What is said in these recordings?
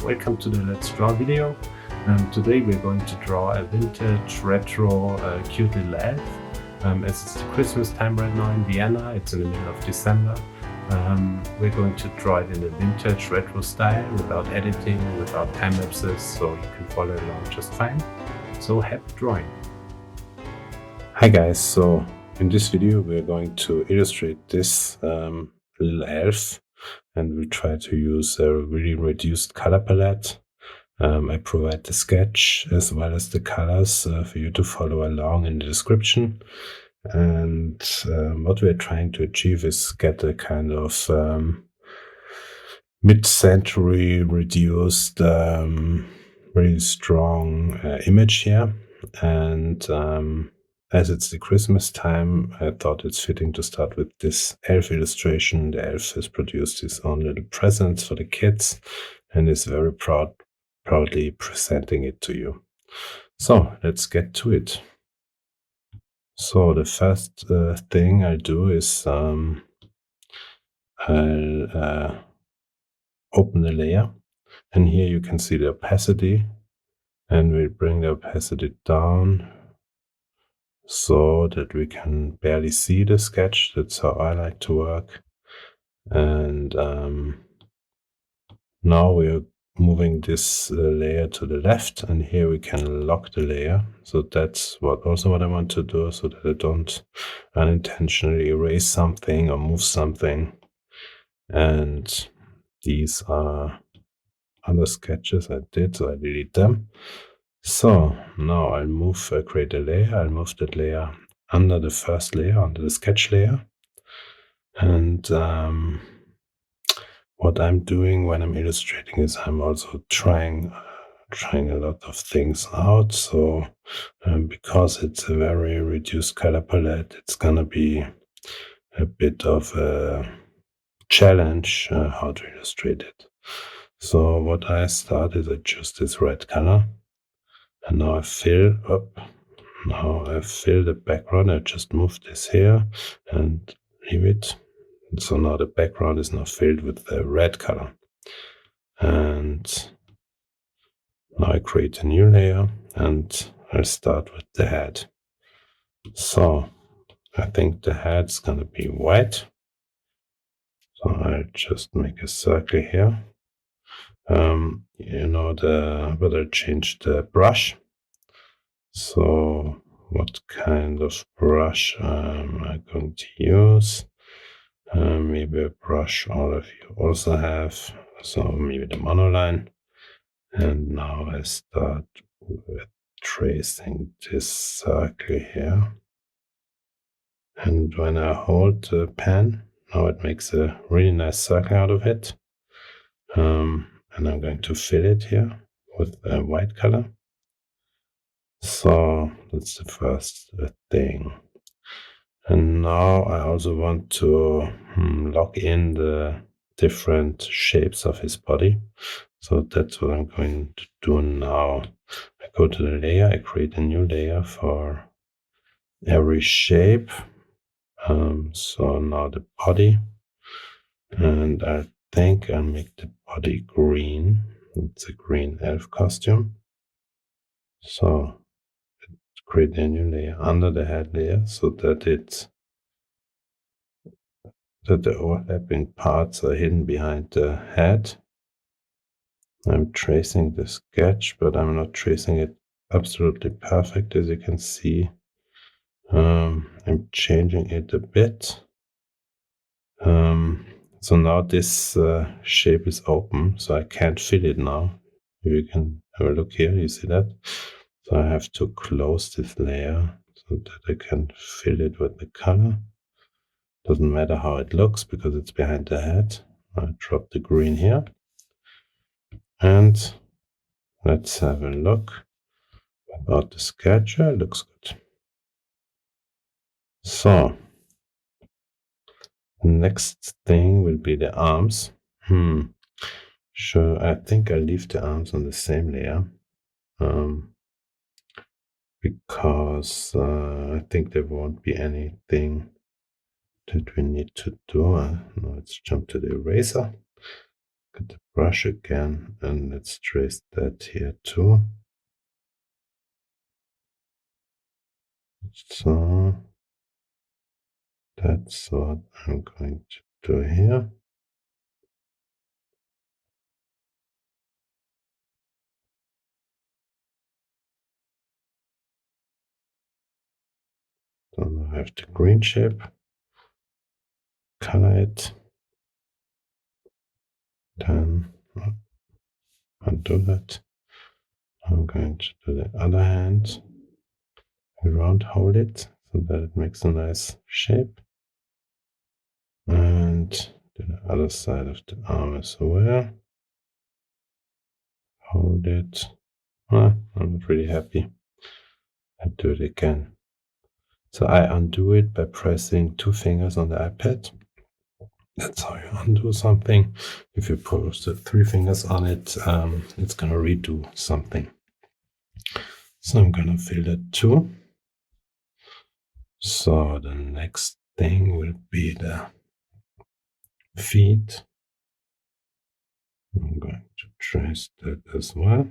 welcome to the Let's Draw video. Today we're going to draw a vintage retro cute little elf. As it's the Christmas time right now in Vienna, it's in the middle of December. We're going to draw it in a vintage retro style without editing, without time lapses, so you can follow along just fine. So happy drawing! Hi guys, so in this video we're going to illustrate this little elf, and we try to use a really reduced color palette. I provide the sketch as well as the colors for you to follow along in the description. And what we're trying to achieve is get a kind of mid-century reduced, really strong image here. And as it's the Christmas time, I thought it's fitting to start with this elf illustration. The elf has produced his own little presents for the kids and is very proudly presenting it to you. So let's get to it. So the first thing I'll do is I'll open the layer, and here you can see the opacity, and we'll bring the opacity down so that we can barely see the sketch. That's how I like to work. And now we're moving this layer to the left, and here we can lock the layer. So that's what I want to do, so that I don't unintentionally erase something or move something. And these are other sketches I did, so I delete them. So now I'll create a layer. I'll move that layer under the first layer, under the sketch layer. And what I'm doing when I'm illustrating is I'm also trying a lot of things out. So because it's a very reduced color palette, it's gonna be a bit of a challenge how to illustrate it. So what I start is I choose this red color, and now I fill the background. I just move this here and leave it. And so now the background is now filled with the red color. And now I create a new layer, and I'll start with the head. So I think the head's gonna be white. So I'll just make a circle here. But I'll change the brush. So what kind of brush am I going to use? Maybe a brush all of you also have, so maybe the monoline. And now I start with tracing this circle here. And when I hold the pen, now it makes a really nice circle out of it. And I'm going to fill it here with a white color. So that's the first thing. And now I also want to lock in the different shapes of his body. So that's what I'm going to do now. I go to the layer, I create a new layer for every shape. So now the body, and I think I'll make the body green. It's a green elf costume. So create a new layer under the head layer, so that the overlapping parts are hidden behind the head. I'm tracing the sketch, but I'm not tracing it absolutely perfect, as you can see. I'm changing it a bit. So now this shape is open, so I can't fill it now. If you can have a look here, you see that? So I have to close this layer so that I can fill it with the color. Doesn't matter how it looks because it's behind the head. I drop the green here. And let's have a look about the sketch. It looks good. So next thing will be the arms. Sure, I think I'll leave the arms on the same layer. Because I think there won't be anything that we need to do. Now let's jump to the eraser. get the brush again, and let's trace that here too. So that's what I'm going to do here. Then I have the green shape, color it, then undo that. I'm going to do the other hand, around hold it so that it makes a nice shape. And do the other side of the arm as well. Hold it. I'm not really happy. I do it again. So I undo it by pressing 2 fingers on the iPad. That's how you undo something. If you put the 3 fingers on it, it's gonna redo something. So I'm gonna fill that too. So the next thing will be the feet. I'm going to trace that as well.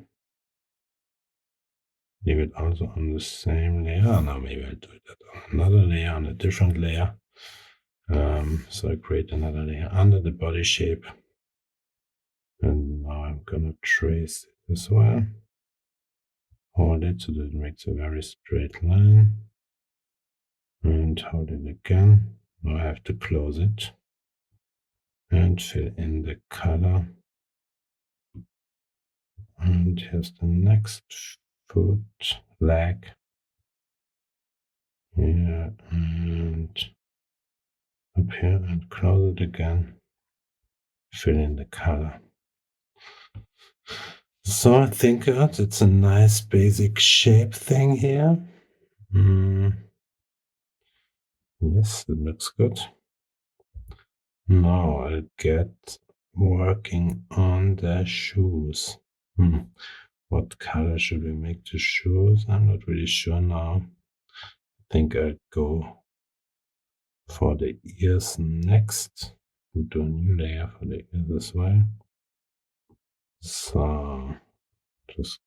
Leave it also on the same layer. Now maybe I'll do that on another layer, on a different layer. So I create another layer under the body shape. And now I'm gonna trace it as well. Hold it so that it makes a very straight line. And hold it again. Now I have to close it. And fill in the color. And here's the next foot, leg. Here and up here, and close it again. Fill in the color. So I think it's a nice basic shape thing here. Yes, it looks good. Now I'll get working on the shoes. What color should we make the shoes? I'm not really sure now. I think I'll go for the ears next. Do a new layer for the ears as well. So just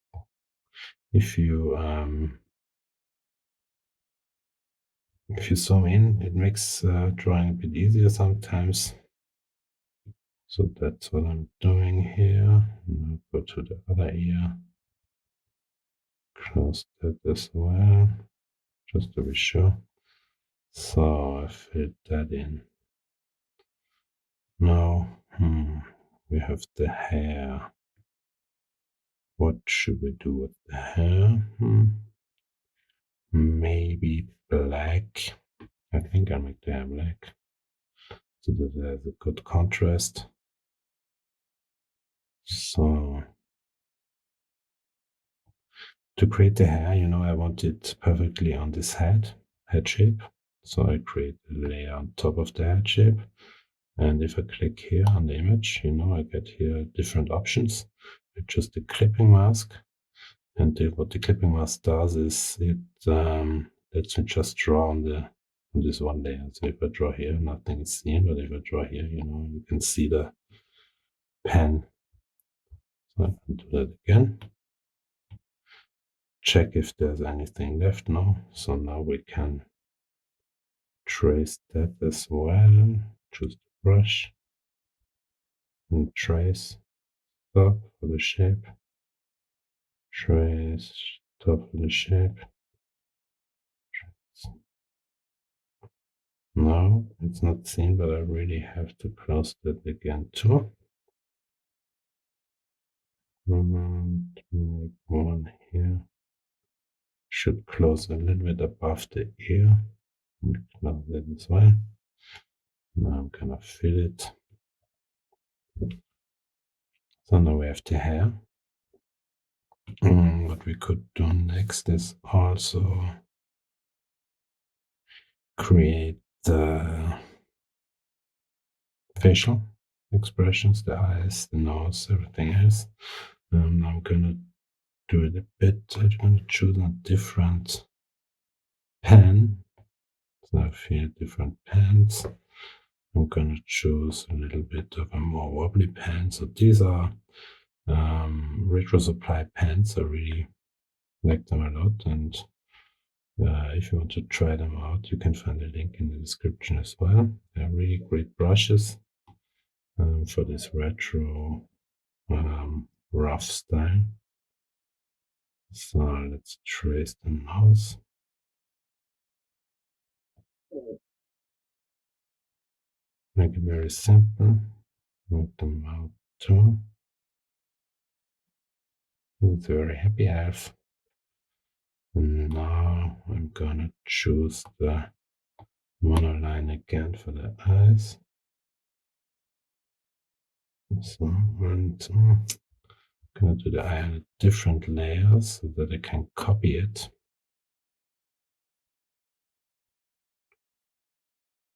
if you zoom in, it makes drawing a bit easier sometimes. So that's what I'm doing here. Now go to the other ear. Close that as well, just to be sure. So I filled that in. Now, we have the hair. What should we do with the hair? Maybe black. I think I'll make the hair black so that there's a good contrast. So to create the hair, I want it perfectly on this head shape. So I create a layer on top of the head shape. And if I click here on the image, I get here different options. It's just a clipping mask. And what the clipping mask does is it lets me just draw on this one layer. So if I draw here, nothing is seen. But if I draw here, you can see the pen. So I can do that again. Check if there's anything left now. So now we can trace that as well. Choose the brush and trace top for the shape. Trace top of the shape. Trace. Now it's not seen, but I really have to close that again too. And make one here. Should close a little bit above the ear. And close it as well. Now I'm gonna fill it. So now we have the hair. What we could do next is also create the facial expressions, the eyes, the nose, everything else. I'm gonna do it a bit. I'm gonna choose a different pen. So I have here different pens, I'm gonna choose a little bit of a more wobbly pen. So these are retro supply pens. I really like them a lot, and if you want to try them out, you can find a link in the description as well. They're really great brushes for this retro rough style. So let's trace the mouse. Make it very simple. Make the mouth too. It's a very happy elf. And now I'm gonna choose the monoline again for the eyes. So, and I'm gonna do the eye on different layers so that I can copy it.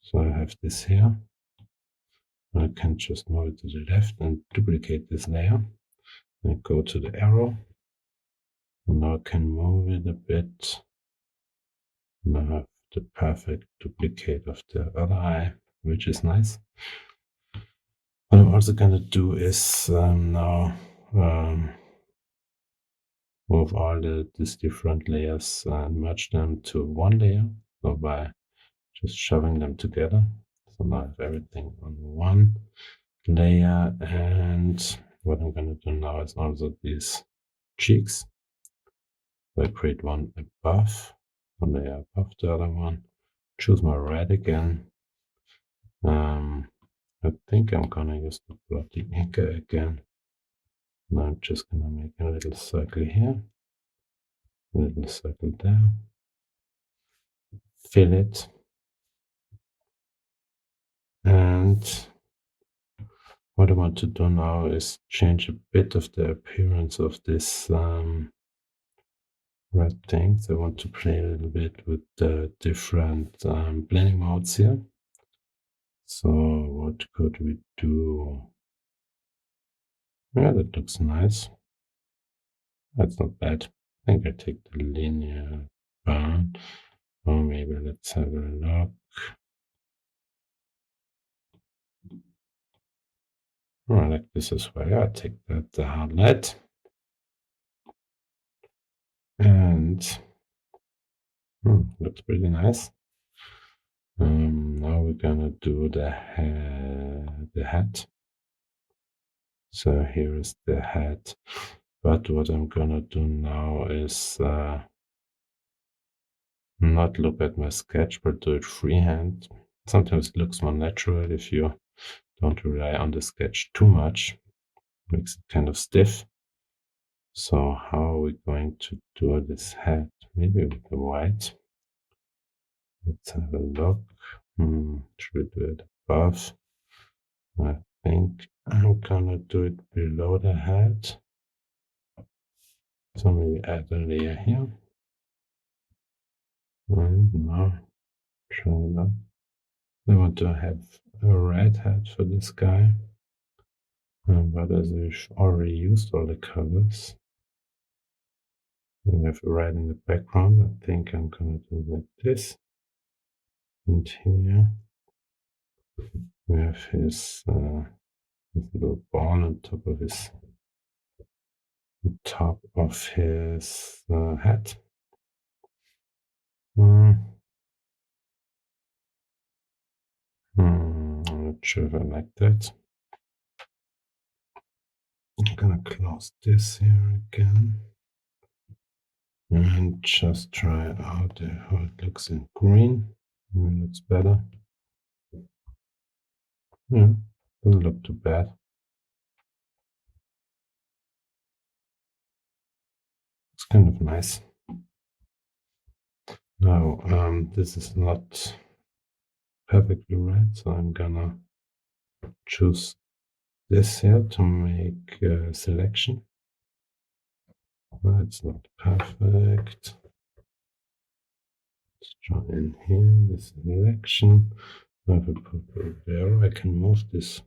So I have this here. I can just move it to the left and duplicate this layer. And go to the arrow. And now I can move it a bit. And I have the perfect duplicate of the other eye, which is nice. What I'm also gonna do is now move all these different layers and merge them to one layer. So by just shoving them together. So now I have everything on one layer. And what I'm gonna do now is also these cheeks. So I create one above, one layer above the other one. Choose my red again. I think I'm gonna use the bloody inker again. Now I'm just gonna make a little circle here, a little circle there, fill it, and what I want to do now is change a bit of the appearance of this red things. I want to play a little bit with the different blending modes here. So what could we do? Yeah, that looks nice. That's not bad. I think I take the linear burn. Or maybe let's have a look. Oh, I like this as well. Yeah, I take that the hard light. And looks pretty nice. Now we're gonna do the hat. So here is the hat. But what I'm gonna do now is not look at my sketch, but do it freehand. Sometimes it looks more natural if you don't rely on the sketch too much. Makes it kind of stiff. So how are we going to do this hat? Maybe with the white. Let's have a look. Should we do it above? I think I'm gonna do it below the hat. So maybe add a layer here. And now try that. I want to have a red hat for this guy. But as we've already used all the colors, we have red in the background. I think I'm gonna do like this. And here we have his little ball on top of his hat. I'm not sure if I like that. I'm gonna close this here again and just try out how it looks in green. Maybe it looks better. Yeah, doesn't look too bad. It's kind of nice. Now, this is not perfectly right, so I'm gonna choose this here to make a selection. It's not perfect. Let's try in here, this selection. Now if I put there, I can move this.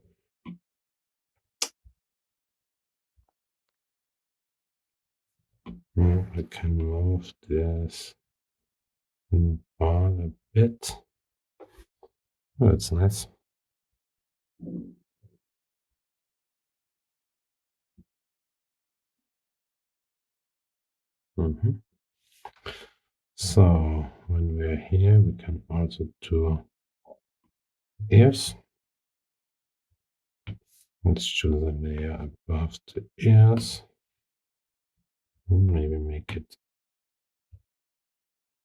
I can move this ball a bit. Oh, that's nice. Mhm. So when we're here, we can also do ears. Let's choose a layer above the ears. And maybe make it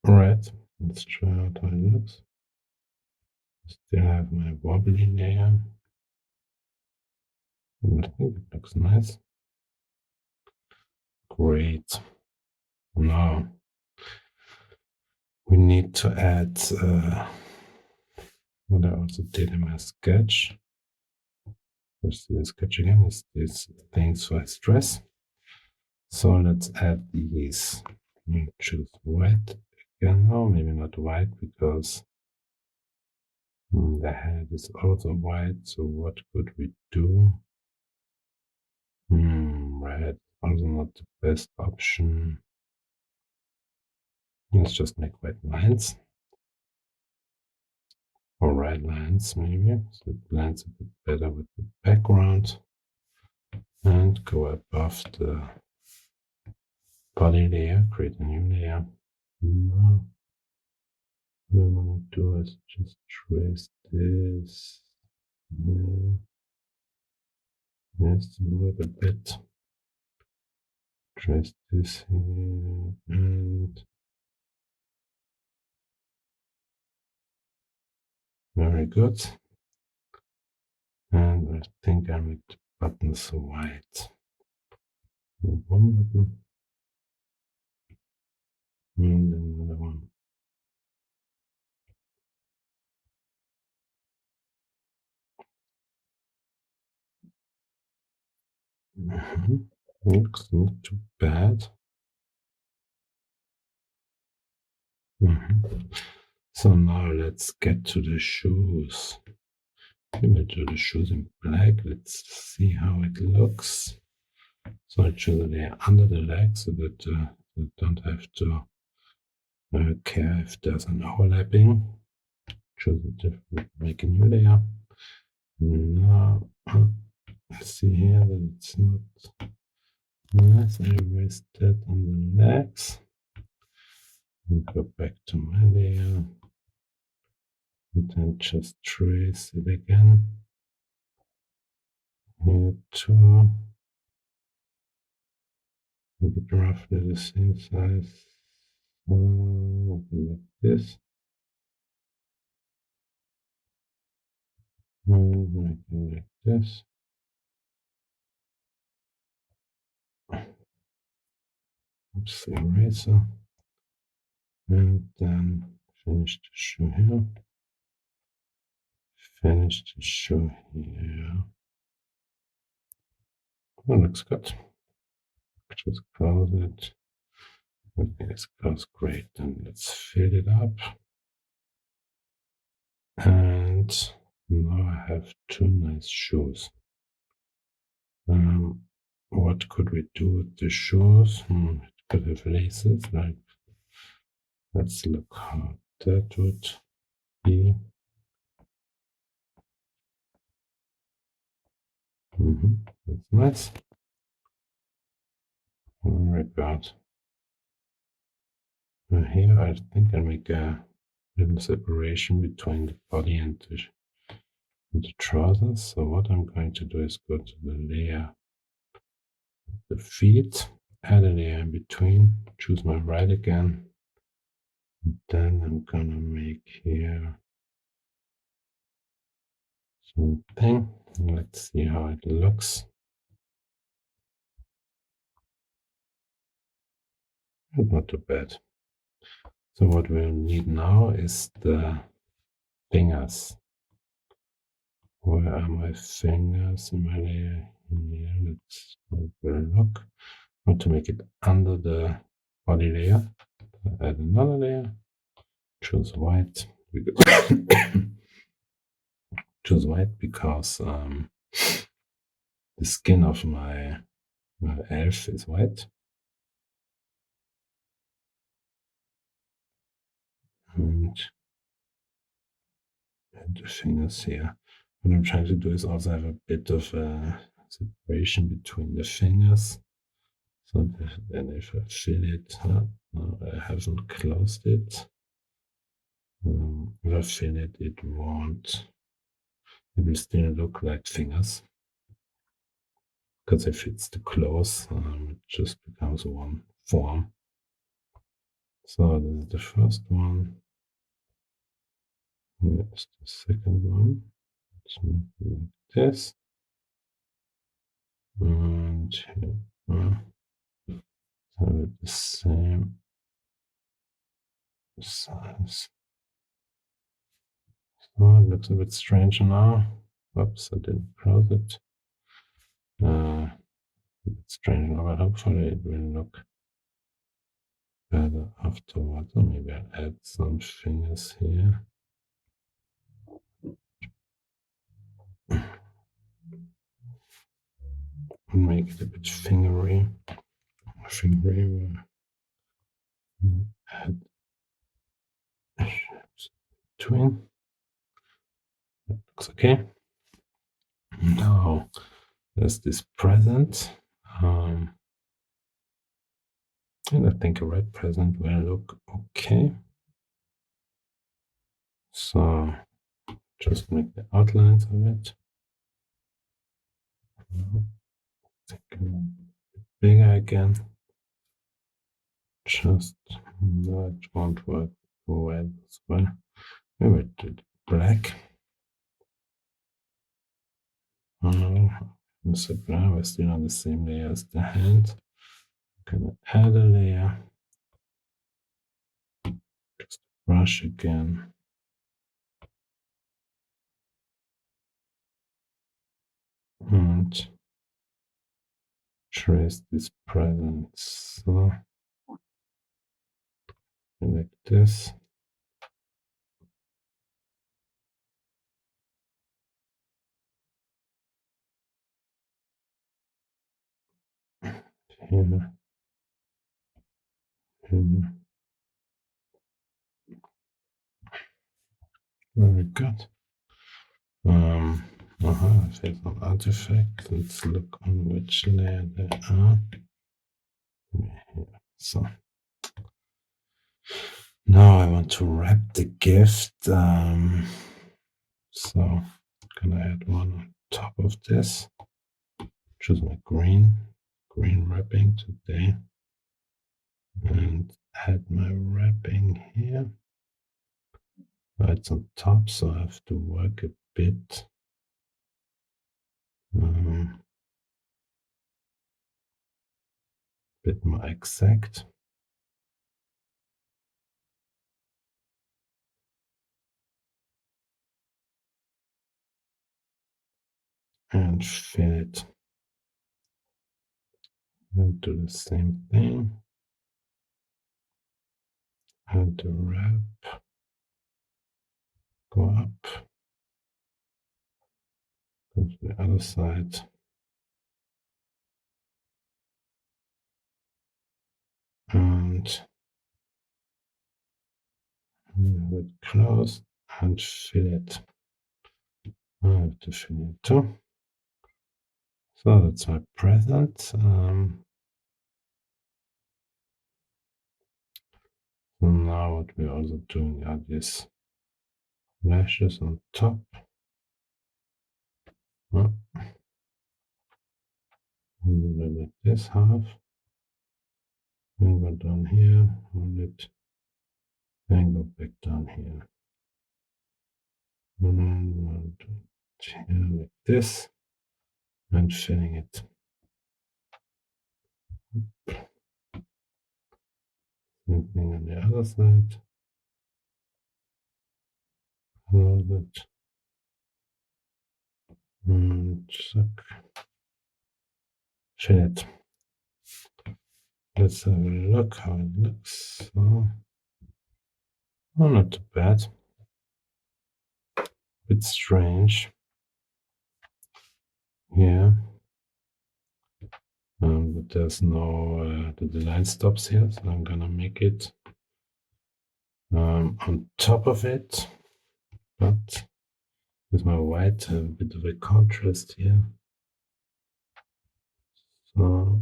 red. Let's try out how it looks. Still have my wobbly layer. And I think it looks nice. Great. Now we need to add what I also did in my sketch. Let's see the sketch again. Is these things for stress. So let's add these. We'll choose white again. No, maybe not white because the head is also white. So what could we do? Red also not the best option. Let's just make white lines. Or red lines maybe. So it blends a bit better with the background. And go above the body layer, create a new layer. Now, what I want to do is just trace this. Yeah. Yes, move it a bit. Trace this here and very good. And I think I make the buttons white. One button and then another one. Looks not too bad. So now let's get to the shoes. We will do the shoes in black. Let's see how it looks. So I choose a layer under the leg so that you don't have to care if there's an overlapping. Choose a different, make a new layer. Now, let's see here that it's not nice. I erase that on the legs. And go back to my layer. And then just trace it again. Here too. Make it roughly the same size. Like this. And make it like this. Oops, the eraser. And then finish the shoe here. Finish the shoe here. That looks good. Just close it. Okay, it's close. Great. Then let's fill it up. And now I have two nice shoes. What could we do with the shoes? It could have laces. Like, let's look how that would be. That's nice. Very good. Here I think I make a little separation between the body and the trousers. So what I'm going to do is go to the layer, the feet, add a layer in between, choose my right again. Then I'm gonna make here something. Let's see how it looks. Not too bad. So what we'll need now is the fingers. Where are my fingers in my layer? Here, let's have a look. I want to make it under the body layer. Add another layer. Choose white. Choose white because the skin of my elf is white. And the fingers here. What I'm trying to do is also have a bit of a separation between the fingers. So then if I fill it, I haven't closed it. If I fill it, it won't. It will still look like fingers. Because if it's too close, it just becomes one form. So this is the first one. Here's the second one. Let's make it like this. And here, have it the same size. So it looks a bit strange now. Oops, I didn't close it. A bit strange now, but hopefully it will look better afterwards. Or maybe I'll add some fingers here. And make it a bit fingery. Add between. That looks okay. Now there's this present. And I think a red present will look okay. So just make the outlines of it. Take a bit bigger again. Just that won't work well as well. Maybe I did black. So now we're still on the same layer as the hand. I'm gonna add a layer. Just brush again. And trace this presence. So like this. Here. Here. Very good. There's an artifact. Let's look on which layer they are. Here. So now I want to wrap the gift. So I'm gonna add one on top of this. Choose my green wrapping today. And add my wrapping here. It's on top, so I have to work a bit. Bit more exact. And fill it. And do the same thing. Add the wrap. Go up. Go to the other side. And have it close and fill it. I have to fill it too. So that's my present. So now what we're also doing are these lashes on top. Like this half. And go down here, hold it, then go back down here. And here like this, and filling it. Same thing on the other side. Close it. And suck. Fill it. Let's have a look how it looks. So, oh, not too bad. Bit strange. Yeah. But there's no, the line stops here, so I'm gonna make it on top of it, but with my white, a bit of a contrast here. So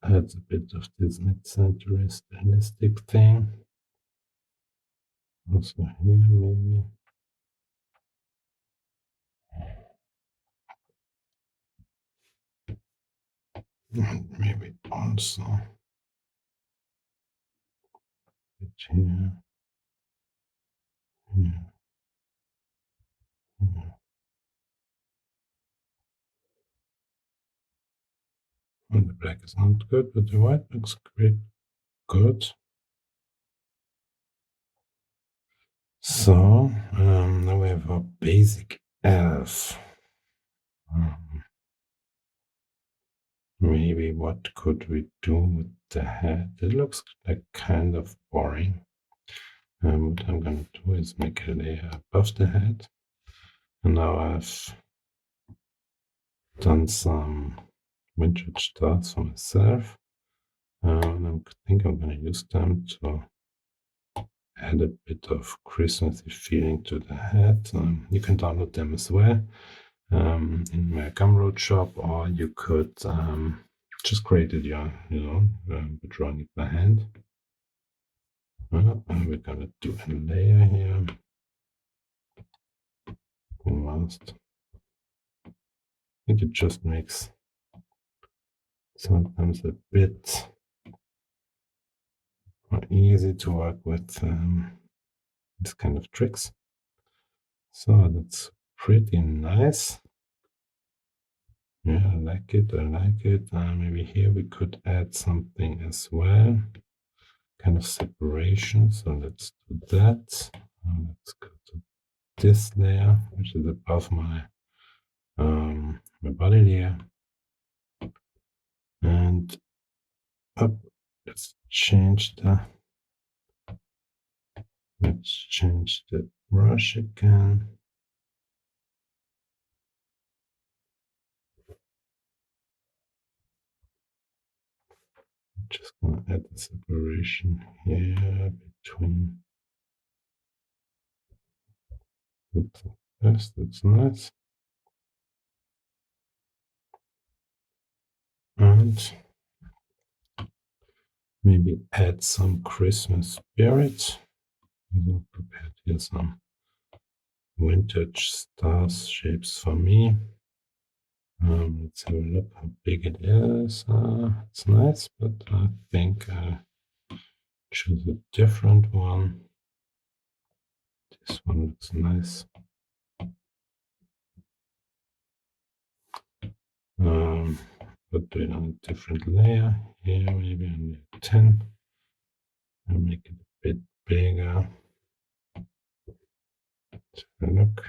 adds a bit of this mid-century stylistic thing. Also here, maybe. And maybe also it here, here, here. And the black is not good, but the white looks great, good. So now we have our basic elf. Maybe what could we do with the head? It looks like kind of boring. What I'm gonna do is make a layer above the head. And now I've done some vintage stars for myself. And I think I'm gonna use them to add a bit of Christmassy feeling to the head. You can download them as well in my Gumroad shop, or you could just create it, drawing it by hand. And we're gonna do a layer here. Almost. I think it just makes sometimes a bit more easy to work with this kind of tricks. So that's pretty nice. Yeah, I like it. I like it. Maybe here we could add something as well, kind of separation. So let's do that. Let's go to this layer, which is above my my body layer, and up. Let's change the brush again. Just gonna add the separation here between this. That's nice. And maybe add some Christmas spirit. I prepared here some vintage stars shapes for me. Let's have a look how big it is. It's nice, but I think I'll choose a different one. This one looks nice. Put it on a different layer here, maybe on 10. I'll make it a bit bigger. Let's have a look.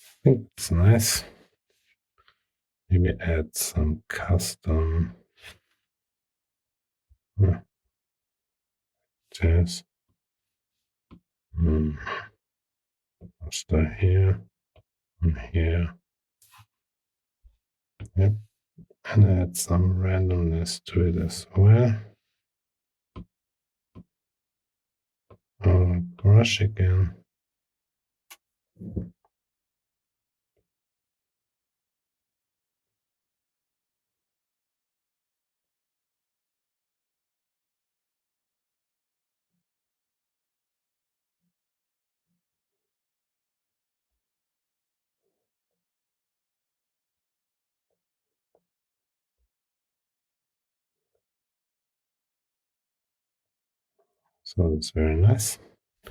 I think it's nice. Maybe add some custom jazz. Start here and here. Yep. And add some randomness to it as well. Brush again. So it's very nice. I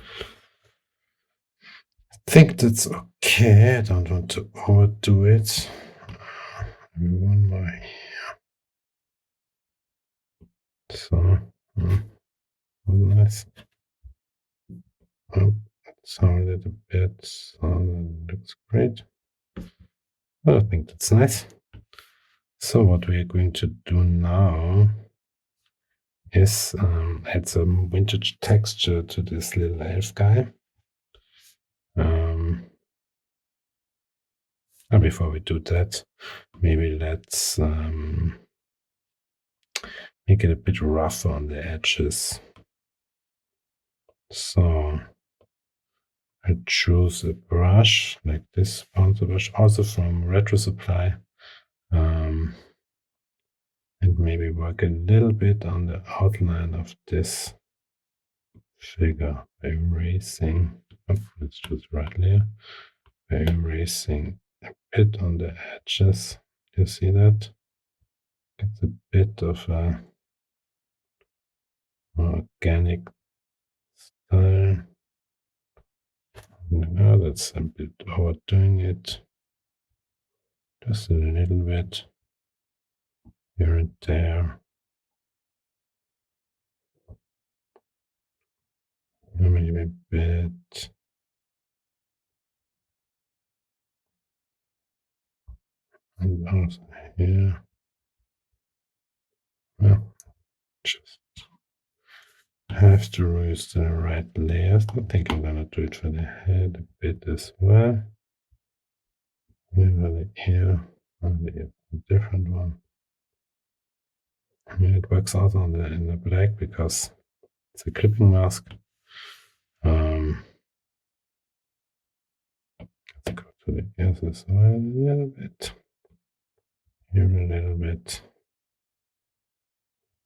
think that's okay. I don't want to overdo it. Maybe one more here. So, nice. Oh, so a little bit. So that looks great. Well, I think that's nice. So what we are going to do now is add some vintage texture to this little elf guy. And before we do that, maybe let's make it a bit rougher on the edges. So I choose a brush like this bouncer brush, also from Retro Supply, and maybe work a little bit on the outline of this figure by erasing. Let's choose right layer. By erasing a bit on the edges. You see that? It's a bit of a organic style. No, that's a bit overdoing it. Just a little bit here and there. Maybe a bit. And also here. Well, just have to use the right layers. I think I'm gonna do it for the head a bit as well. Maybe the ear, maybe a different one. I mean, it works out on the in the black because it's a clipping mask. Let's go to the ears as well a little bit. Here a little bit.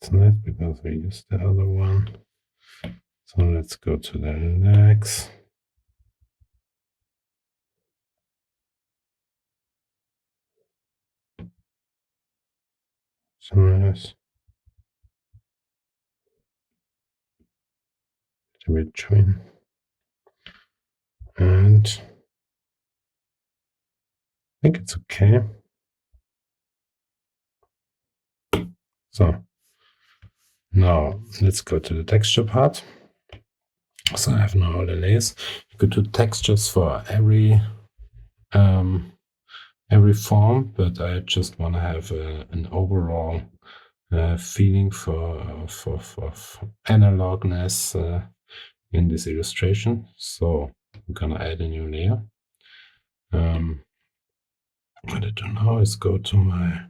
It's nice because we used the other one. So let's go to the legs. So nice. Between. And I think it's okay. So now let's go to the texture part. So I have now all the layers. You could do textures for every form, but I just want to have an overall feeling for analogness in this illustration. So I'm gonna add a new layer. What I do now is go to my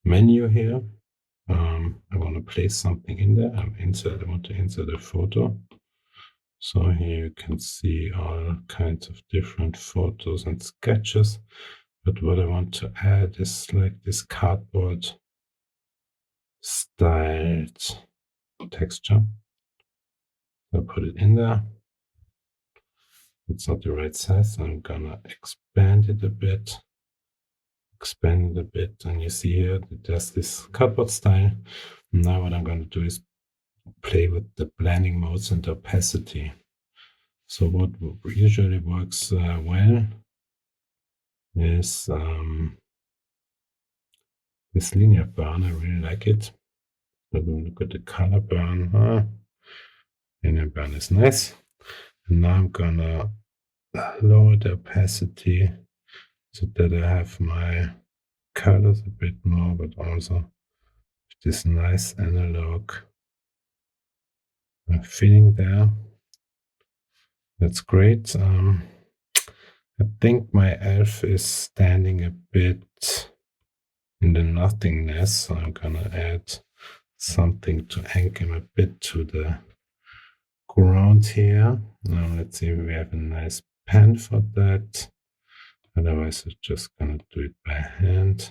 menu here. I want to place something in there. I want to insert a photo. So here you can see all kinds of different photos and sketches. But what I want to add is like this cardboard styled texture. I'll put it in there. It's not the right size, so I'm gonna expand it a bit. And you see here that there's this cardboard style. Now what I'm going to do is play with the blending modes and opacity. So what usually works well is this linear burn. I really like it. So we'll look at the color burn. Linear burn is nice. And now I'm gonna lower the opacity so that I have my colors a bit more, but also this nice analog feeling there. That's great. I think my elf is standing a bit in the nothingness, so I'm gonna add something to anchor him a bit to the ground here. Now let's see if we have a nice pen for that. Otherwise, I'm just gonna do it by hand.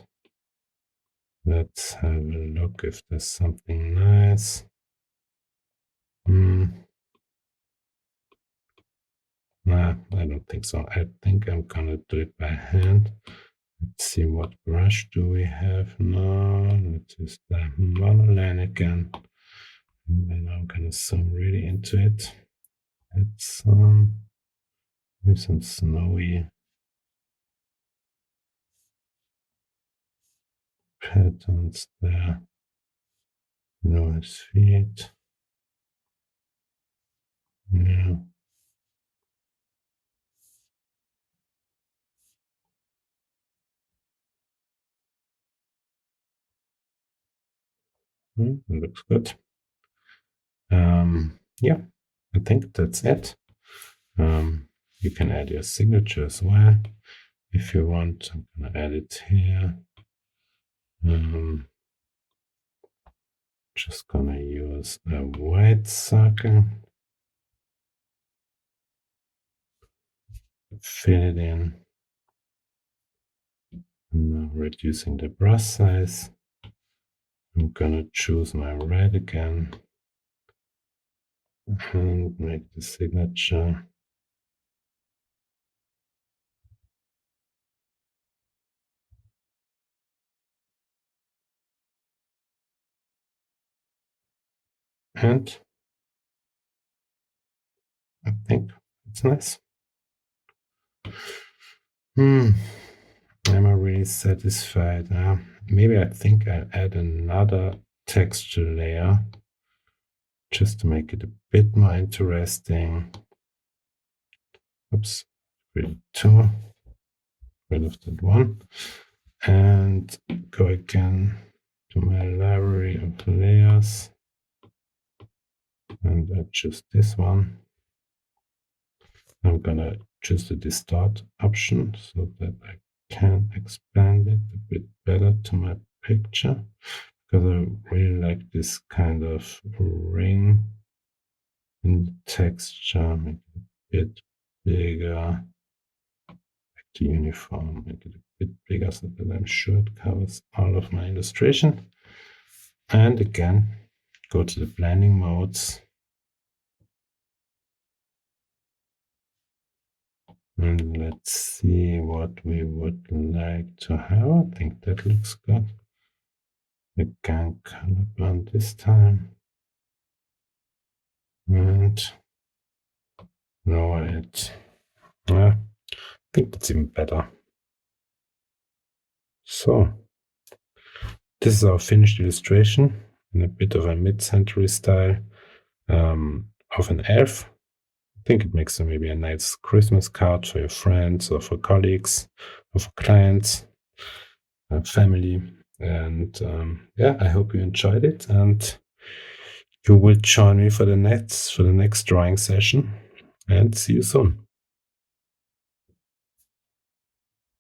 Let's have a look if there's something nice. Nah, I don't think so. I think I'm gonna do it by hand. Let's see, what brush do we have now? Let's use the monoline again. And then I'm gonna zoom really into it. Let's use some snowy patterns there. His feet. Yeah. That looks good. Yeah, I think that's it. You can add your signature as well if you want. I'm gonna add it here. Just gonna use a white circle. fill it in. Now reducing the brush size. I'm gonna choose my red again and make the signature. And I think it's nice. Am I really satisfied? Maybe I think I'll add another texture layer just to make it a bit more interesting. Oops, create two, rid of that one, and go again to my library of layers, and I choose this one. I'm gonna choose the distort option so that I can expand it a bit better to my picture, because I really like this kind of ring in the texture. Make it a bit bigger, back to uniform, make it a bit bigger so that I'm sure it covers all of my illustration. And again, go to the blending modes. And let's see what we would like to have. I think that looks good. Again, color blend this time. And lower it. I think that's even better. So, this is our finished illustration in a bit of a mid-century style of an elf. I think it makes maybe a nice Christmas card for your friends or for colleagues or for clients, family. And yeah, I hope you enjoyed it, and you will join me for the next drawing session. And see you soon.